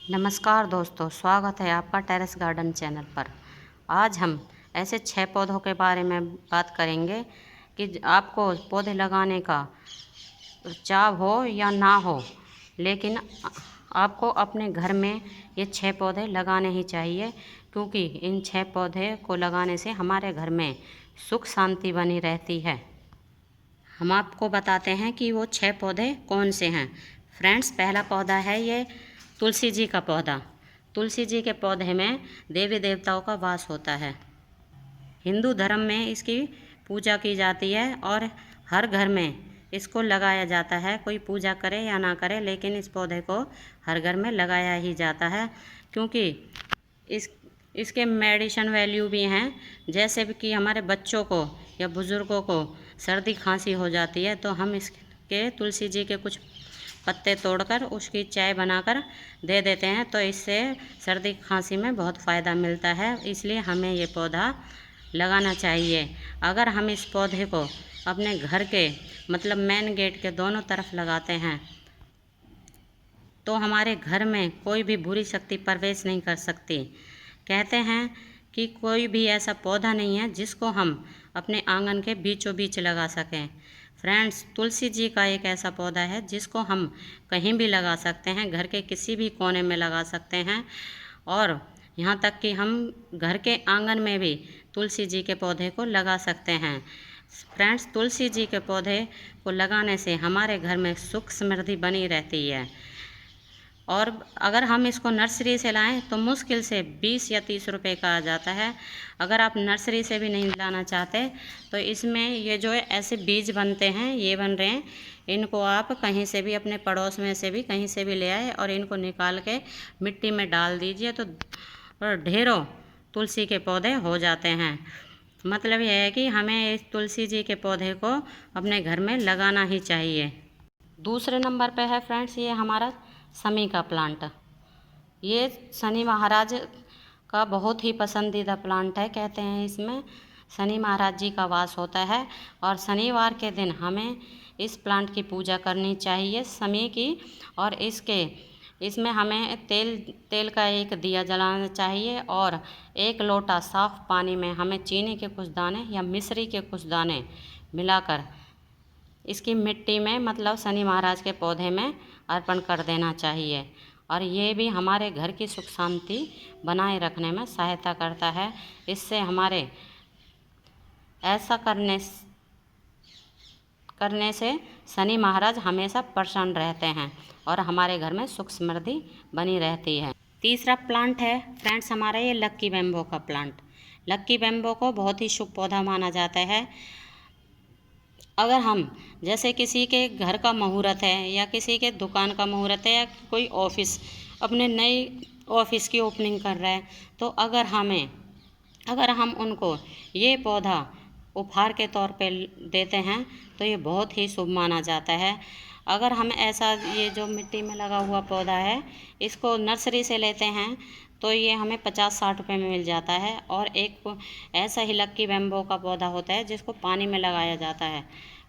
नमस्कार दोस्तों, स्वागत है आपका टेरेस गार्डन चैनल पर। आज हम ऐसे 6 पौधों के बारे में बात करेंगे कि आपको पौधे लगाने का चाह हो या ना हो, लेकिन आपको अपने घर में ये 6 पौधे लगाने ही चाहिए, क्योंकि इन 6 पौधे को लगाने से हमारे घर में सुख शांति बनी रहती है। हम आपको बताते हैं कि वो 6 पौधे कौन से हैं। फ्रेंड्स, पहला पौधा है ये तुलसी जी का पौधा। तुलसी जी के पौधे में देवी देवताओं का वास होता है। हिंदू धर्म में इसकी पूजा की जाती है और हर घर में इसको लगाया जाता है। कोई पूजा करे या ना करे, लेकिन इस पौधे को हर घर में लगाया ही जाता है, क्योंकि इसके मेडिसिन वैल्यू भी हैं। जैसे कि हमारे बच्चों को या बुज़ुर्गों को सर्दी खांसी हो जाती है, तो हम इसके तुलसी जी के कुछ पत्ते तोड़कर उसकी चाय बनाकर दे देते हैं, तो इससे सर्दी खांसी में बहुत फ़ायदा मिलता है। इसलिए हमें ये पौधा लगाना चाहिए। अगर हम इस पौधे को अपने घर के मतलब मेन गेट के दोनों तरफ लगाते हैं, तो हमारे घर में कोई भी बुरी शक्ति प्रवेश नहीं कर सकती। कहते हैं कि कोई भी ऐसा पौधा नहीं है जिसको हम अपने आंगन के बीचों बीच लगा सकें। फ्रेंड्स, तुलसी जी का एक ऐसा पौधा है जिसको हम कहीं भी लगा सकते हैं, घर के किसी भी कोने में लगा सकते हैं, और यहाँ तक कि हम घर के आंगन में भी तुलसी जी के पौधे को लगा सकते हैं। फ्रेंड्स, तुलसी जी के पौधे को लगाने से हमारे घर में सुख समृद्धि बनी रहती है। और अगर हम इसको नर्सरी से लाएं तो मुश्किल से 20 या 30 रुपए का आ जाता है। अगर आप नर्सरी से भी नहीं लाना चाहते, तो इसमें ये जो है ऐसे बीज बनते हैं, ये बन रहे हैं, इनको आप कहीं से भी, अपने पड़ोस में से भी कहीं से भी ले आए और इनको निकाल के मिट्टी में डाल दीजिए, तो ढेरों तुलसी के पौधे हो जाते हैं। मतलब यह है कि हमें इस तुलसी जी के पौधे को अपने घर में लगाना ही चाहिए। दूसरे नंबर पे है फ्रेंड्स ये हमारा शमी का प्लांट। ये शनि महाराज का बहुत ही पसंदीदा प्लांट है। कहते हैं इसमें शनि महाराज जी का वास होता है, और शनिवार के दिन हमें इस प्लांट की पूजा करनी चाहिए, शमी की। और इसमें हमें तेल का एक दिया जलाना चाहिए, और 1 लोटा साफ़ पानी में हमें चीनी के कुछ दाने या मिश्री के कुछ दाने मिलाकर इसकी मिट्टी में, मतलब शनि महाराज के पौधे में अर्पण कर देना चाहिए। और ये भी हमारे घर की सुख शांति बनाए रखने में सहायता करता है। इससे हमारे ऐसा करने से शनि महाराज हमेशा प्रसन्न रहते हैं और हमारे घर में सुख समृद्धि बनी रहती है। तीसरा प्लांट है फ्रेंड्स हमारा ये लक्की बैम्बो का प्लांट। लक्की बैम्बो को बहुत ही शुभ पौधा माना जाता है। अगर हम जैसे किसी के घर का मुहूर्त है, या किसी के दुकान का मुहूर्त है, या कोई ऑफिस अपने नए ऑफिस की ओपनिंग कर रहा है, तो अगर हम उनको ये पौधा उपहार के तौर पे देते हैं, तो ये बहुत ही शुभ माना जाता है। अगर हम ऐसा, ये जो मिट्टी में लगा हुआ पौधा है, इसको नर्सरी से लेते हैं, तो ये हमें 50-60 रुपये में मिल जाता है। और एक ऐसा ही लक्की बैम्बो का पौधा होता है जिसको पानी में लगाया जाता है,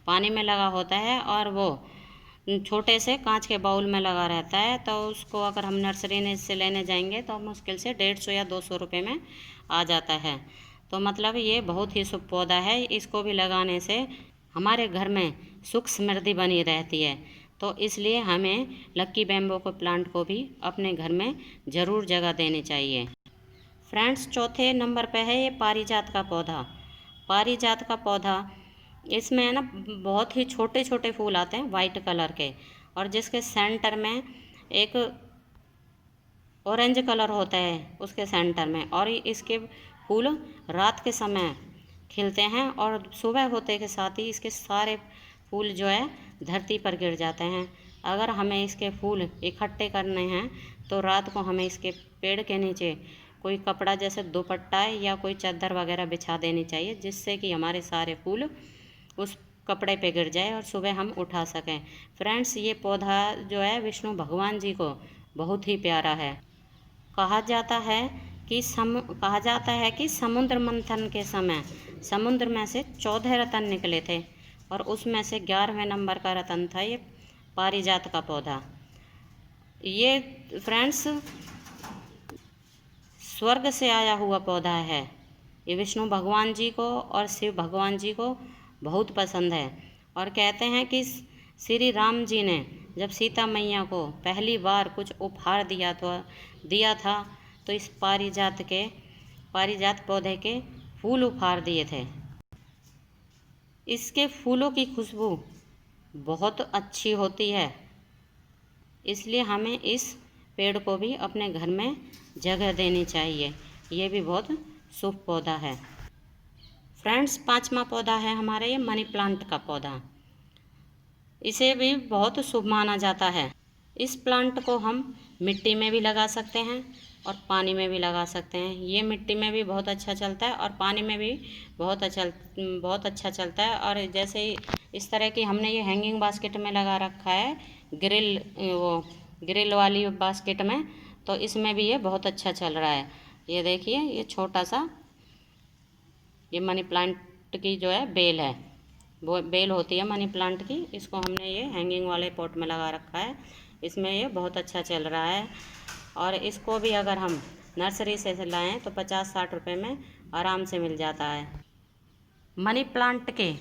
पानी में लगा होता है, और वो छोटे से कांच के बाउल में लगा रहता है। तो उसको अगर हम नर्सरी से लेने जाएंगे तो मुश्किल से 150 या 200 रुपये में आ जाता है। तो मतलब ये बहुत ही शुभ पौधा है। इसको भी लगाने से हमारे घर में सुख समृद्धि बनी रहती है। तो इसलिए हमें लक्की बैम्बो के प्लांट को भी अपने घर में ज़रूर जगह देनी चाहिए। फ्रेंड्स, चौथे नंबर पे है ये पारिजात का पौधा। पारिजात का पौधा, इसमें ना बहुत ही छोटे छोटे फूल आते हैं वाइट कलर के, और जिसके सेंटर में एक ऑरेंज कलर होता है उसके सेंटर में, और इसके फूल रात के समय खिलते हैं, और सुबह होते के साथ ही इसके सारे फूल जो है धरती पर गिर जाते हैं। अगर हमें इसके फूल इकट्ठे करने हैं, तो रात को हमें इसके पेड़ के नीचे कोई कपड़ा जैसे दुपट्टा या कोई चादर वगैरह बिछा देनी चाहिए, जिससे कि हमारे सारे फूल उस कपड़े पे गिर जाए और सुबह हम उठा सकें। फ्रेंड्स, ये पौधा जो है विष्णु भगवान जी को बहुत ही प्यारा है। कहा जाता है कि समुद्र मंथन के समय समुद्र में से 14 रत्न निकले थे, और उसमें से 11वें नंबर का रत्न था ये पारिजात का पौधा। ये फ्रेंड्स स्वर्ग से आया हुआ पौधा है। ये विष्णु भगवान जी को और शिव भगवान जी को बहुत पसंद है। और कहते हैं कि श्री राम जी ने जब सीता मैया को पहली बार कुछ उपहार दिया था तो इस पारिजात पौधे के फूल उपहार दिए थे। इसके फूलों की खुशबू बहुत अच्छी होती है, इसलिए हमें इस पेड़ को भी अपने घर में जगह देनी चाहिए। ये भी बहुत शुभ पौधा है। फ्रेंड्स, 5वां पौधा है हमारे ये मनी प्लांट का पौधा। इसे भी बहुत शुभ माना जाता है। इस प्लांट को हम मिट्टी में भी लगा सकते हैं और पानी में भी लगा सकते हैं। ये मिट्टी में भी बहुत अच्छा चलता है और पानी में भी बहुत अच्छा चलता है। और जैसे इस तरह की हमने ये हैंगिंग बास्केट में लगा रखा है, ग्रिल वाली बास्केट में, तो इसमें भी ये बहुत अच्छा चल रहा है। ये देखिए, ये छोटा सा ये मनी प्लांट की जो है बेल है, वो बेल होती है मनी प्लांट की। इसको हमने ये हैंगिंग वाले पॉट में लगा रखा है। इसमें ये बहुत अच्छा चल रहा है। और इसको भी अगर हम नर्सरी से लाएं तो 50-60 रुपये में आराम से मिल जाता है। मनी प्लांट के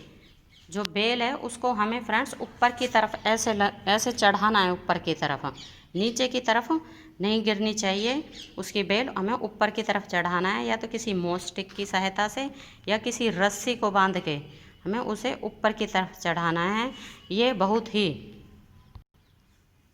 जो बेल है उसको हमें फ्रेंड्स ऊपर की तरफ ऐसे चढ़ाना है, ऊपर की तरफ, नीचे की तरफ नहीं गिरनी चाहिए। उसकी बेल हमें ऊपर की तरफ चढ़ाना है, या तो किसी मोस्टिक की सहायता से या किसी रस्सी को बांध के हमें उसे ऊपर की तरफ चढ़ाना है। ये बहुत ही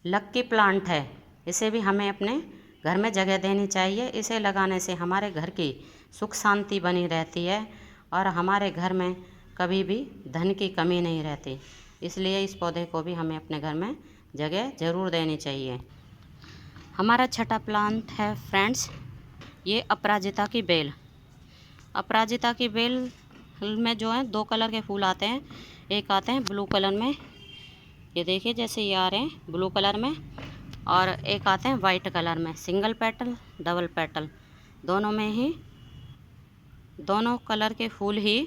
लक्की प्लांट है, इसे भी हमें अपने घर में जगह देनी चाहिए। इसे लगाने से हमारे घर की सुख शांति बनी रहती है और हमारे घर में कभी भी धन की कमी नहीं रहती। इसलिए इस पौधे को भी हमें अपने घर में जगह ज़रूर देनी चाहिए। हमारा छठा प्लांट है फ्रेंड्स, ये अपराजिता की बेल। अपराजिता की बेल में जो है 2 कलर के फूल आते हैं। एक आते हैं ब्लू कलर में, ये देखिए जैसे ये आ रहे हैं ब्लू कलर में, और एक आते हैं वाइट कलर में, सिंगल पेटल डबल पेटल, दोनों में ही, दोनों कलर के फूल ही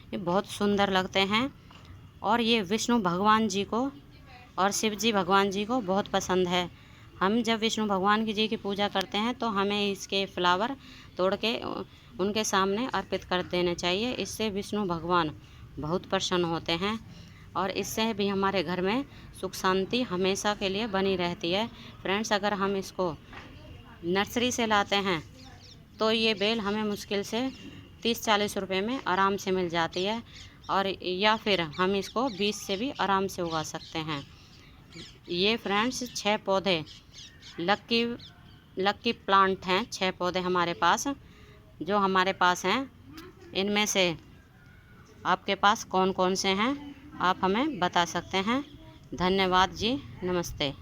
ये बहुत सुंदर लगते हैं। और ये विष्णु भगवान जी को और शिव जी भगवान जी को बहुत पसंद है। हम जब विष्णु भगवान की जी की पूजा करते हैं तो हमें इसके फ्लावर तोड़ के उनके सामने अर्पित कर देने चाहिए। इससे विष्णु भगवान बहुत प्रसन्न होते हैं और इससे भी हमारे घर में सुख शांति हमेशा के लिए बनी रहती है। फ्रेंड्स, अगर हम इसको नर्सरी से लाते हैं तो ये बेल हमें मुश्किल से 30-40 रुपये में आराम से मिल जाती है, और या फिर हम इसको बीज से भी आराम से उगा सकते हैं। ये फ्रेंड्स 6 पौधे लक्की प्लांट हैं। 6 पौधे हमारे पास जो हमारे पास हैं, इनमें से आपके पास कौन कौन से हैं आप हमें बता सकते हैं। धन्यवाद जी, नमस्ते।